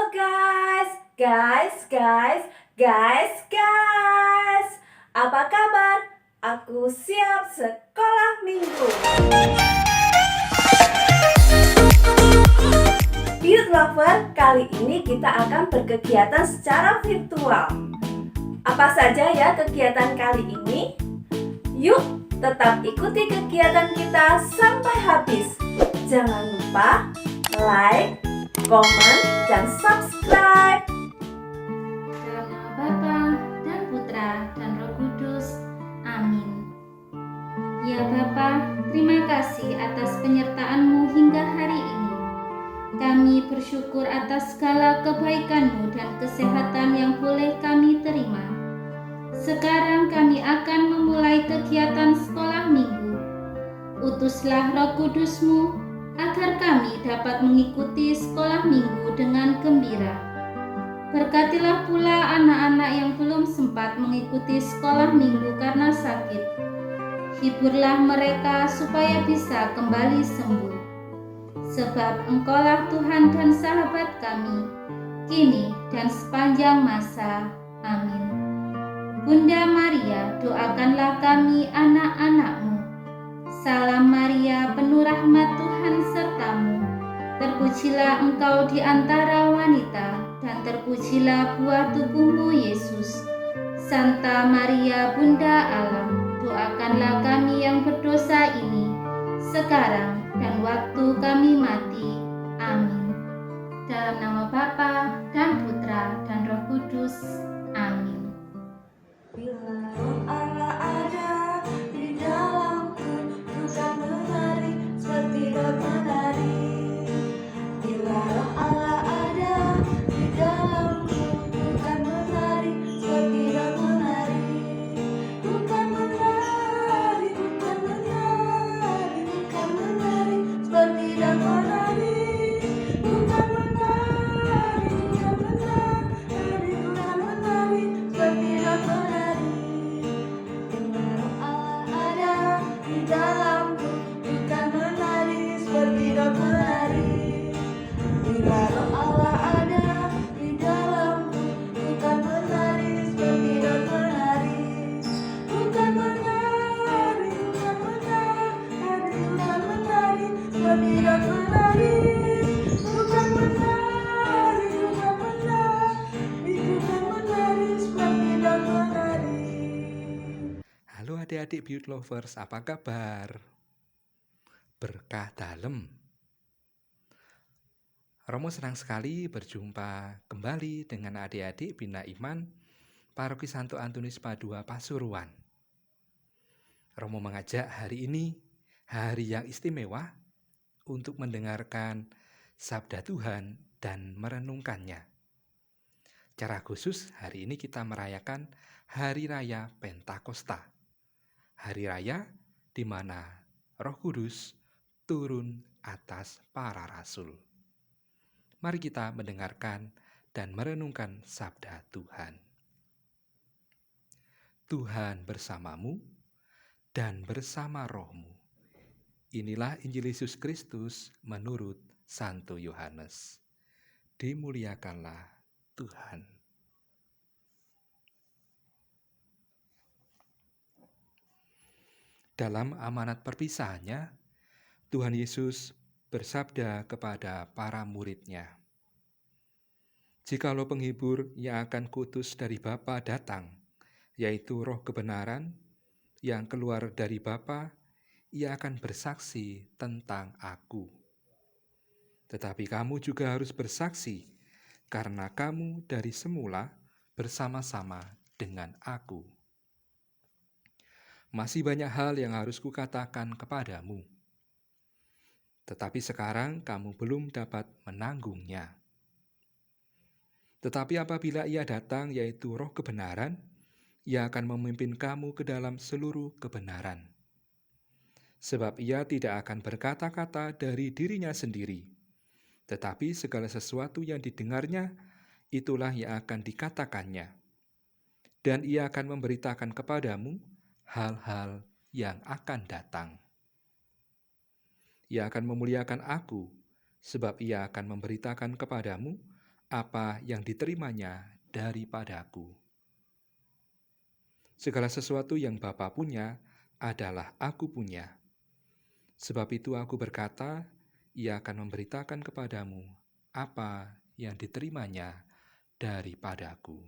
guys, guys. Apa kabar? Aku siap sekolah minggu. Youth Lover, kali ini kita akan berkegiatan secara virtual. Apa saja ya kegiatan kali ini? Yuk, tetap ikuti kegiatan kita sampai habis. Jangan lupa like, komen, dan subscribe. Dalam nama Bapa dan Putra dan Roh Kudus. Amin. Ya Bapa, terima kasih atas penyertaan-Mu hingga hari ini. Kami bersyukur atas segala kebaikan-Mu dan kesehatan yang boleh kami terima. Sekarang kami akan memulai kegiatan sekolah minggu. Utuslah Roh Kudus-Mu agar kami dapat mengikuti sekolah minggu dengan gembira. Berkatilah pula anak-anak yang belum sempat mengikuti sekolah minggu karena sakit. Hiburlah mereka supaya bisa kembali sembuh. Sebab Engkaulah Tuhan dan sahabat kami, kini dan sepanjang masa. Amin. Bunda Maria, doakanlah kami anak-anak-Mu. Salam Maria, penuh rahmat Tuhan sertamu. Terpujilah engkau di antara wanita, dan terpujilah buah tubuhmu Yesus. Santa Maria, Bunda Allah, doakanlah kami yang berdosa ini, sekarang dan waktu kami mati. Amin. Dalam nama Bapa dan Putra dan Roh Kudus. Amin. Bila roh Allah ada di dalamku, bukan menari seperti roh menari. Bila roh Allah ada di dalamku, bukan menari seperti roh menari. Bukan menari, bukan menari, bukan menari seperti roh menari. Bukan menari, bukan menari, bukan menari seperti roh menari. Bila roh Allah ada di dalamku, bukan menari seperti roh menari. Bila roh Allah ada di dalamku, bukan menari seperti roh menari. Bukan menari, bukan menari, bukan menari seperti roh menari. Bukan menari, bukan menari, bukan menari seperti roh menari. Halo adik-adik Beauty Lovers, apa kabar? Berkah dalem. Romo senang sekali berjumpa kembali dengan adik-adik Bina Iman Paroki Santo Antonius Padua Pasuruan. Romo mengajak hari ini, hari yang istimewa, untuk mendengarkan Sabda Tuhan dan merenungkannya. Secara khusus, hari ini kita merayakan Hari Raya Pentakosta. Hari Raya di mana Roh Kudus turun atas para rasul. Mari kita mendengarkan dan merenungkan sabda Tuhan. Tuhan bersamamu dan bersama rohmu. Inilah Injil Yesus Kristus menurut Santo Yohanes. Dimuliakanlah Tuhan. Dalam amanat perpisahannya, Tuhan Yesus bersabda kepada para murid-Nya, "Jikalau penghibur yang akan kutus dari Bapa datang, yaitu Roh kebenaran yang keluar dari Bapa, Ia akan bersaksi tentang Aku. Tetapi kamu juga harus bersaksi, karena kamu dari semula bersama-sama dengan Aku. Masih banyak hal yang harus kukatakan kepadamu, tetapi sekarang kamu belum dapat menanggungnya. Tetapi apabila Ia datang, yaitu Roh kebenaran, Ia akan memimpin kamu ke dalam seluruh kebenaran. Sebab Ia tidak akan berkata-kata dari dirinya sendiri, tetapi segala sesuatu yang didengarnya, itulah yang akan dikatakannya. Dan Ia akan memberitakan kepadamu hal-hal yang akan datang. Ia akan memuliakan Aku, sebab Ia akan memberitakan kepadamu apa yang diterimanya daripadaku. Segala sesuatu yang Bapa punya adalah aku punya. Sebab itu aku berkata, Ia akan memberitakan kepadamu apa yang diterimanya daripadaku.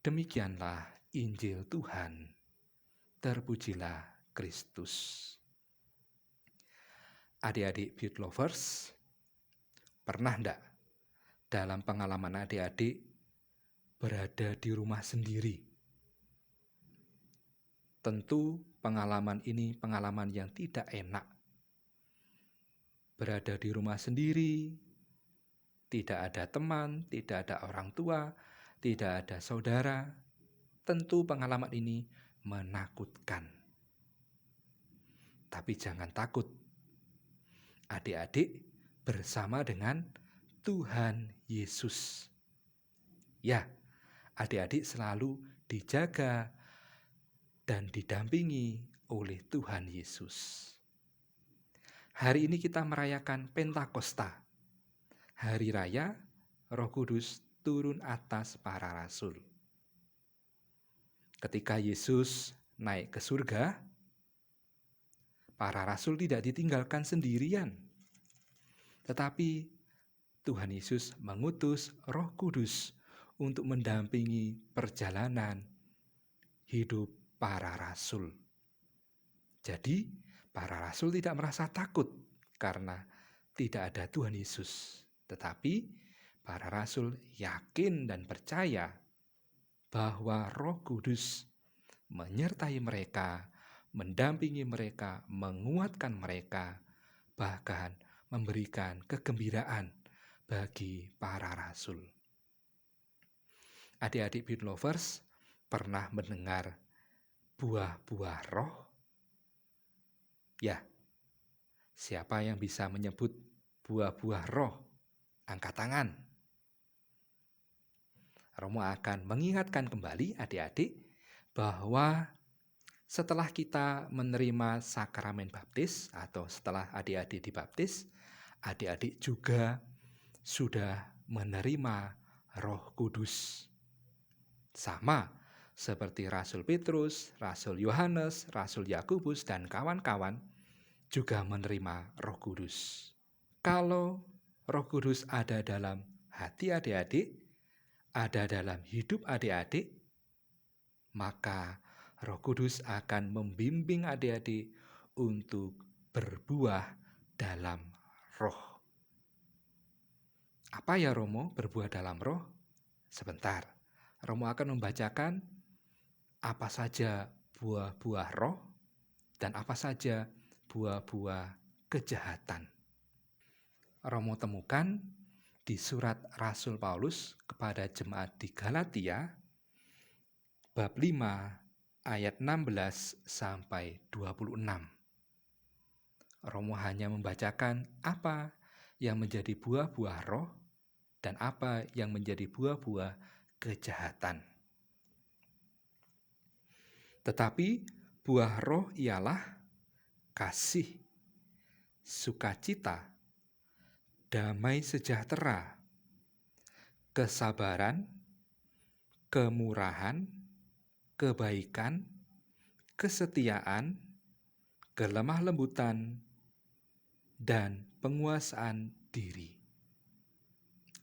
Demikianlah Injil Tuhan. Terpujilah Kristus. Adik-adik Beauty Lovers, pernah enggak dalam pengalaman adik-adik berada di rumah sendiri? Tentu pengalaman ini pengalaman yang tidak enak. Berada di rumah sendiri, tidak ada teman, tidak ada orang tua, tidak ada saudara. Tentu pengalaman ini menakutkan. Tapi jangan takut. Adik-adik bersama dengan Tuhan Yesus. Ya, adik-adik selalu dijaga dan didampingi oleh Tuhan Yesus. Hari ini kita merayakan Pentakosta, hari raya Roh Kudus turun atas para rasul. Ketika Yesus naik ke surga, para rasul tidak ditinggalkan sendirian, tetapi Tuhan Yesus mengutus Roh Kudus untuk mendampingi perjalanan hidup para rasul. Jadi, para rasul tidak merasa takut karena tidak ada Tuhan Yesus. Tetapi, para rasul yakin dan percaya bahwa Roh Kudus menyertai mereka, mendampingi mereka, menguatkan mereka, bahkan memberikan kegembiraan bagi para rasul. Adik-adik Beauty Lovers pernah mendengar buah-buah roh? Ya, siapa yang bisa menyebut buah-buah roh? Angkat tangan. Romo akan mengingatkan kembali adik-adik bahwa setelah kita menerima sakramen baptis atau setelah adik-adik dibaptis, adik-adik juga sudah menerima Roh Kudus. Sama seperti Rasul Petrus, Rasul Yohanes, Rasul Yakobus, dan kawan-kawan juga menerima Roh Kudus. Kalau Roh Kudus ada dalam hati adik-adik, ada dalam hidup adik-adik, maka Roh Kudus akan membimbing adik-adik untuk berbuah dalam roh. Apa ya Romo berbuah dalam roh? Sebentar, Romo akan membacakan apa saja buah-buah roh dan apa saja buah-buah kejahatan. Romo temukan di surat Rasul Paulus kepada jemaat di Galatia, bab 5 ayat 16 sampai 26. Romo hanya membacakan apa yang menjadi buah-buah roh dan apa yang menjadi buah-buah kejahatan. Tetapi buah roh ialah kasih, sukacita, damai sejahtera, kesabaran, kemurahan, kebaikan, kesetiaan, kelemah lembutan, dan penguasaan diri.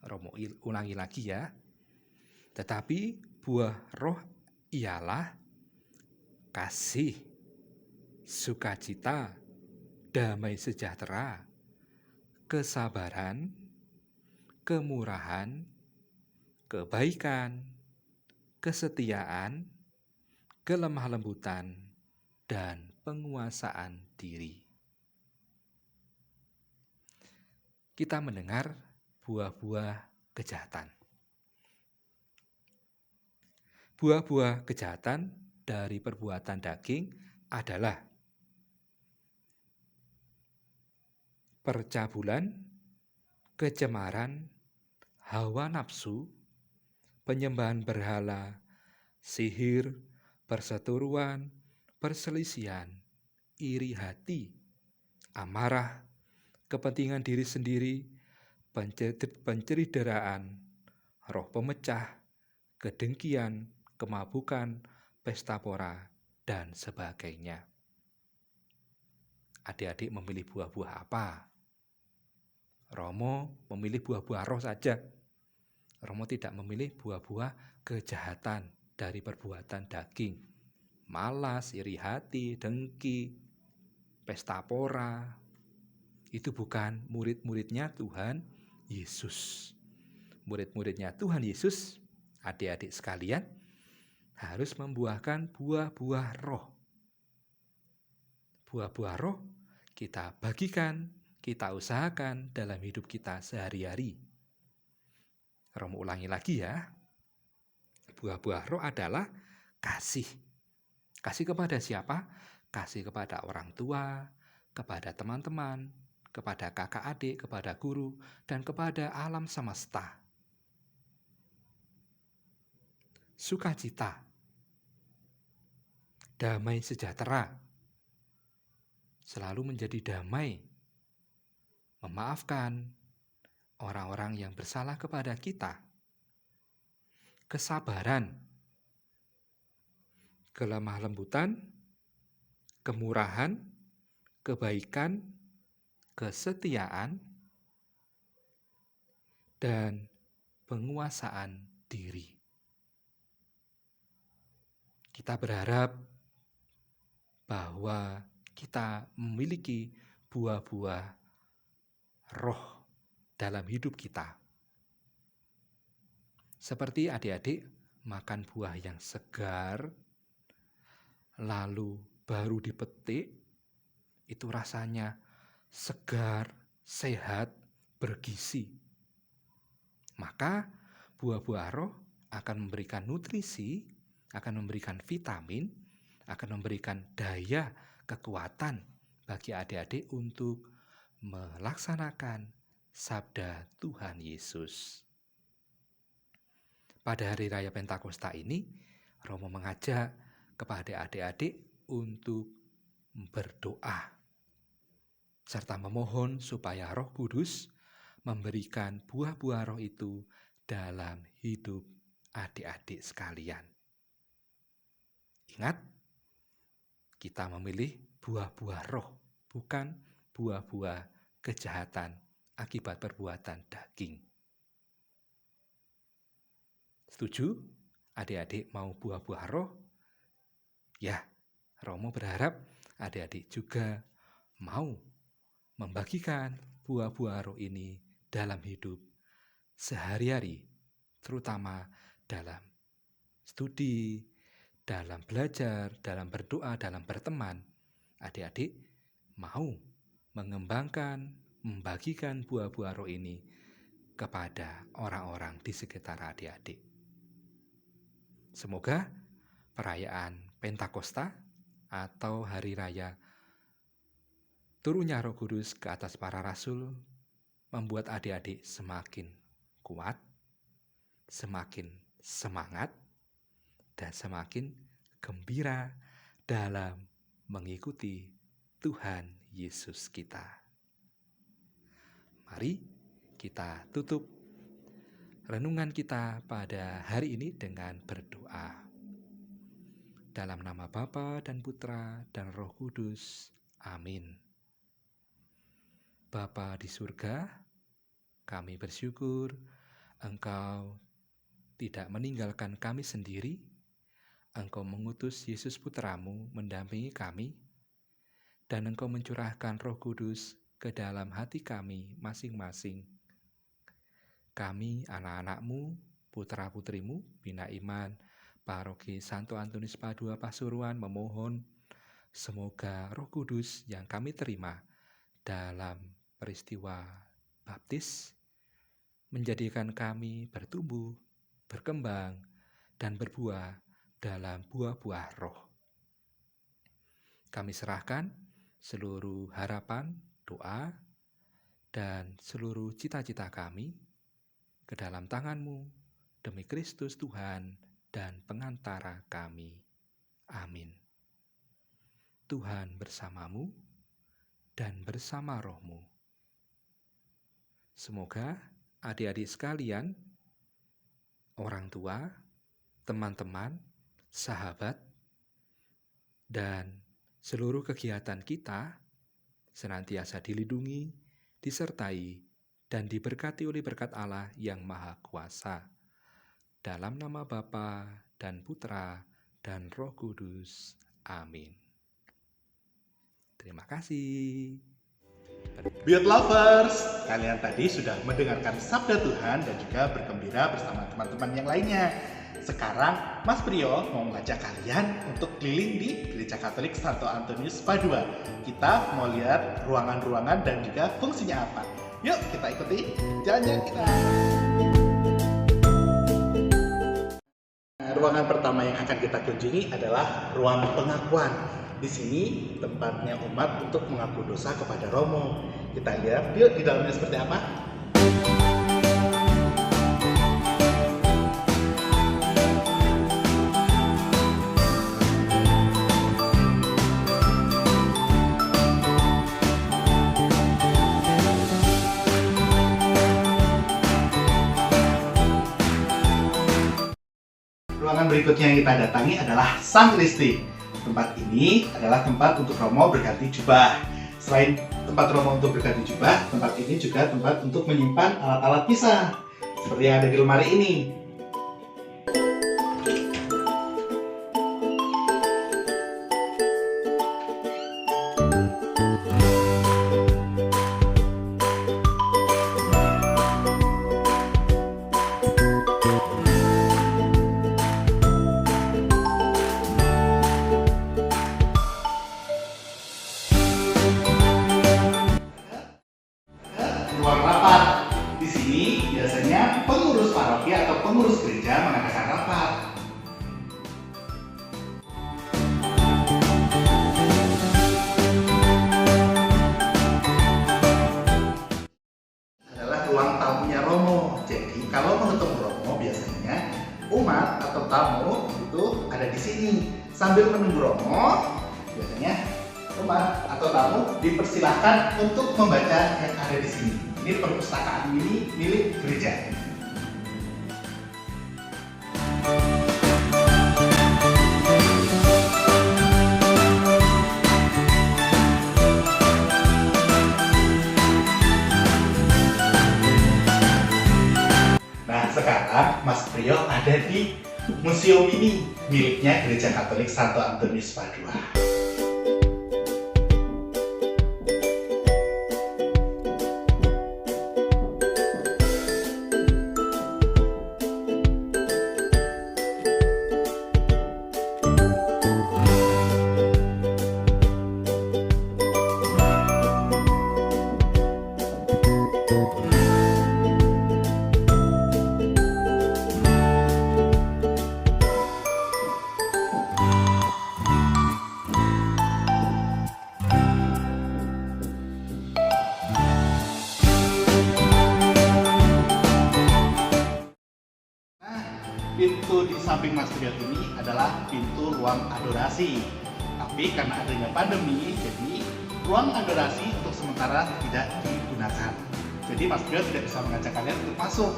Romo ulangi lagi ya. Tetapi buah roh ialah kasih, sukacita, damai sejahtera, kesabaran, kemurahan, kebaikan, kesetiaan, kelemah lembutan, dan penguasaan diri. Kita mendengar buah-buah kejahatan. Buah-buah kejahatan dari perbuatan daging adalah percabulan, kecemaran, hawa nafsu, penyembahan berhala, sihir, perseteruan, perselisihan, iri hati, amarah, kepentingan diri sendiri, pencerideraan, roh pemecah, kedengkian, kemabukan, pesta pora, dan sebagainya. Adik-adik memilih buah-buah apa? Romo memilih buah-buah roh saja. Romo tidak memilih buah-buah kejahatan dari perbuatan daging, malas, iri hati, dengki, pesta pora. Itu bukan murid-muridnya Tuhan Yesus. Murid-muridnya Tuhan Yesus, adik-adik sekalian, harus membuahkan buah-buah roh. Buah-buah roh kita bagikan, kita usahakan dalam hidup kita sehari-hari. Romo ulangi lagi ya. Buah-buah roh adalah kasih. Kasih kepada siapa? Kasih kepada orang tua, kepada teman-teman, kepada kakak adik, kepada guru, dan kepada alam semesta. Sukacita, damai sejahtera, selalu menjadi damai, memaafkan orang-orang yang bersalah kepada kita, kesabaran, kelemah lembutan, kemurahan, kebaikan, kesetiaan, dan penguasaan diri. Kita berharap bahwa kita memiliki buah-buah roh dalam hidup kita. Seperti adik-adik makan buah yang segar, lalu baru dipetik, itu rasanya segar, sehat, bergizi. Maka buah-buah roh akan memberikan nutrisi, akan memberikan vitamin, akan memberikan daya, kekuatan bagi adik-adik untuk melaksanakan sabda Tuhan Yesus. Pada hari raya Pentakosta ini, Romo mengajak kepada adik-adik untuk berdoa serta memohon supaya Roh Kudus memberikan buah-buah roh itu dalam hidup adik-adik sekalian. Ingat, kita memilih buah-buah roh, bukan buah-buah kejahatan akibat perbuatan daging. Setuju? Adik-adik mau buah-buah roh? Ya, Romo berharap adik-adik juga mau membagikan buah-buah roh ini dalam hidup sehari-hari, terutama dalam studi, dalam belajar, dalam berdoa, dalam berteman. Adik-adik mau mengembangkan, membagikan buah-buah roh ini kepada orang-orang di sekitar adik-adik. Semoga perayaan Pentakosta atau hari raya turunnya Roh Kudus ke atas para rasul membuat adik-adik semakin kuat, semakin semangat, dan semakin gembira dalam mengikuti Tuhan Yesus kita. Mari kita tutup renungan kita pada hari ini dengan berdoa. Dalam nama Bapa dan Putra dan Roh Kudus. Amin. Bapa di surga, kami bersyukur Engkau tidak meninggalkan kami sendiri. Engkau mengutus Yesus Putramu mendampingi kami, dan Engkau mencurahkan Roh Kudus ke dalam hati kami masing-masing. Kami anak-anak-Mu, putra-putrimu, Bina Iman, Paroki Santo Antonius Padua Pasuruan memohon semoga Roh Kudus yang kami terima dalam peristiwa baptis menjadikan kami bertumbuh, berkembang, dan berbuah dalam buah-buah roh. Kami serahkan seluruh harapan, doa, dan seluruh cita-cita kami ke dalam tangan-Mu demi Kristus Tuhan dan pengantara kami. Amin. Tuhan bersamamu dan bersama rohmu. Semoga adik-adik sekalian, orang tua, teman-teman, sahabat, dan seluruh kegiatan kita senantiasa dilindungi, disertai, dan diberkati oleh berkat Allah yang Maha Kuasa. Dalam nama Bapa dan Putra dan Roh Kudus. Amin. Terima kasih. Beyond Lovers, kalian tadi sudah mendengarkan sabda Tuhan dan juga bergembira bersama teman-teman yang lainnya. Sekarang Mas Priyo mau mengajak kalian untuk keliling di Gereja Katolik Santo Antonius Padua. Kita mau lihat ruangan-ruangan dan juga fungsinya apa. Yuk kita ikuti jalan-jalan kita. Ruangan pertama yang akan kita kunjungi adalah ruang pengakuan. Di sini tempatnya umat untuk mengaku dosa kepada Romo. Kita lihat yuk di dalamnya seperti apa. Ruangan berikutnya yang kita datangi adalah Sakristi. Tempat ini adalah tempat untuk Romo berganti jubah. Selain tempat Romo untuk berganti jubah, tempat ini juga tempat untuk menyimpan alat-alat misa, seperti yang ada di lemari ini. Ruang rapat. Di sini biasanya pengurus paroki atau pengurus gereja mengadakan rapat. Adalah ruang tamunya Romo. Jadi kalau mau ketemu Romo biasanya umat atau tamu itu ada di sini. Sambil menunggu Romo, biasanya umat atau tamu dipersilahkan untuk membaca yang ada di sini. Ini perpustakaan milik gereja. Nah, sekarang Mas Priyo ada di museum ini miliknya Gereja Katolik Santo Antonius Padua. Pintu di samping Mas Priyo ini adalah pintu ruang adorasi. Tapi karena adanya pandemi, jadi ruang adorasi untuk sementara tidak digunakan. Jadi Mas Priyo tidak bisa mengajak kalian untuk masuk.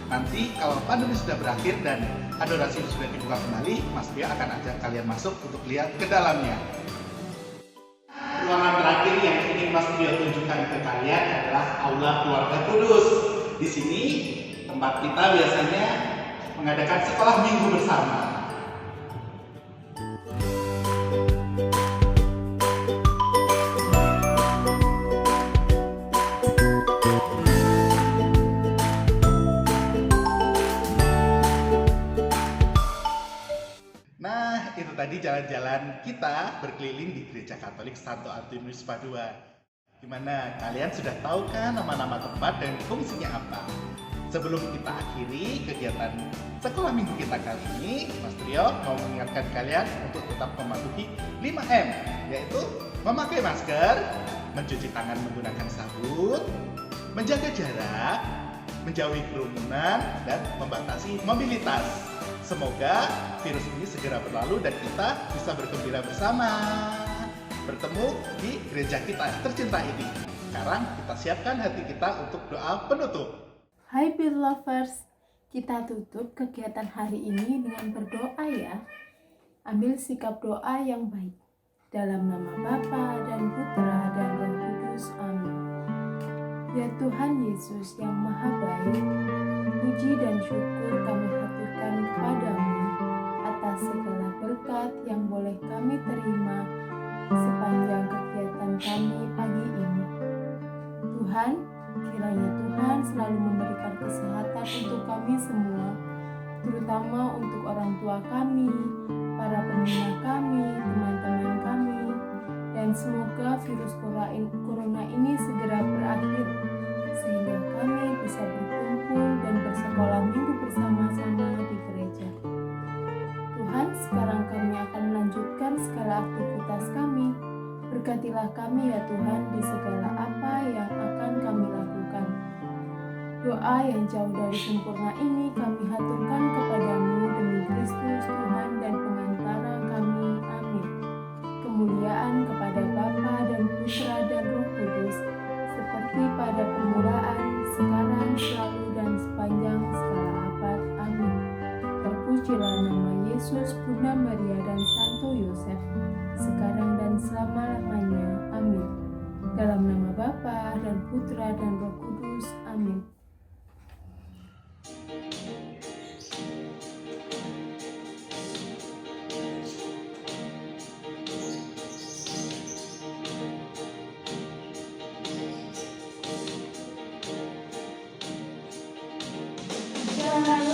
Nanti kalau pandemi sudah berakhir dan adorasi sudah dibuka kembali, Mas Priyo akan ajak kalian masuk untuk lihat ke dalamnya. Ruangan terakhir yang ingin Mas Priyo tunjukkan ke kalian adalah Aula Keluarga Kudus. Di sini tempat kita biasanya mengadakan sekolah minggu bersama. Nah, itu tadi jalan-jalan kita berkeliling di Gereja Katolik Santo Antonius Padua. Gimana? Kalian sudah tahu kan nama-nama tempat dan fungsinya apa? Sebelum kita akhiri kegiatan sekolah minggu kita kali ini, Mas Priyo mau mengingatkan kalian untuk tetap mematuhi 5M, yaitu memakai masker, mencuci tangan menggunakan sabun, menjaga jarak, menjauhi kerumunan, dan membatasi mobilitas. Semoga virus ini segera berlalu dan kita bisa bergembira bersama. Bertemu di gereja kita tercinta ini. Sekarang kita siapkan hati kita untuk doa penutup. Hai Beat Lovers, kita tutup kegiatan hari ini dengan berdoa ya. Ambil sikap doa yang baik. Dalam nama Bapa dan Putra dan Roh Kudus. Amin. Ya Tuhan Yesus yang Maha Baik, puji dan syukur kami haturkan kepadamu atas segala berkat yang boleh kami terima sepanjang kegiatan kami pagi ini. Tuhan, kiranya Tuhan selalu memberikan kesehatan untuk kami semua, terutama untuk orang tua kami, para pembina kami, teman-teman kami, dan semoga virus corona ini segera berakhir, sehingga kami bisa berkumpul dan bersekolah minggu bersama-sama di gereja. Tuhan, sekarang kami akan melanjutkan segala aktivitas kami. Berkatilah kami ya Tuhan di segala apa yang akan kami lakukan. Doa yang jauh dari sempurna ini kami haturkan kepadamu demi Kristus Tuhan dan pengantara kami. Amin. Kemuliaan kepada Bapa dan Putra dan Roh Kudus, seperti pada permulaan, sekarang, selalu, dan sepanjang segala abad. Amin. Terpujilah nama Yesus, Bunda Maria, dan Santo Yosef, sekarang dan selama-lamanya. Amin. Dalam nama Bapa dan Putra dan Roh Kudus. Amin. Jangan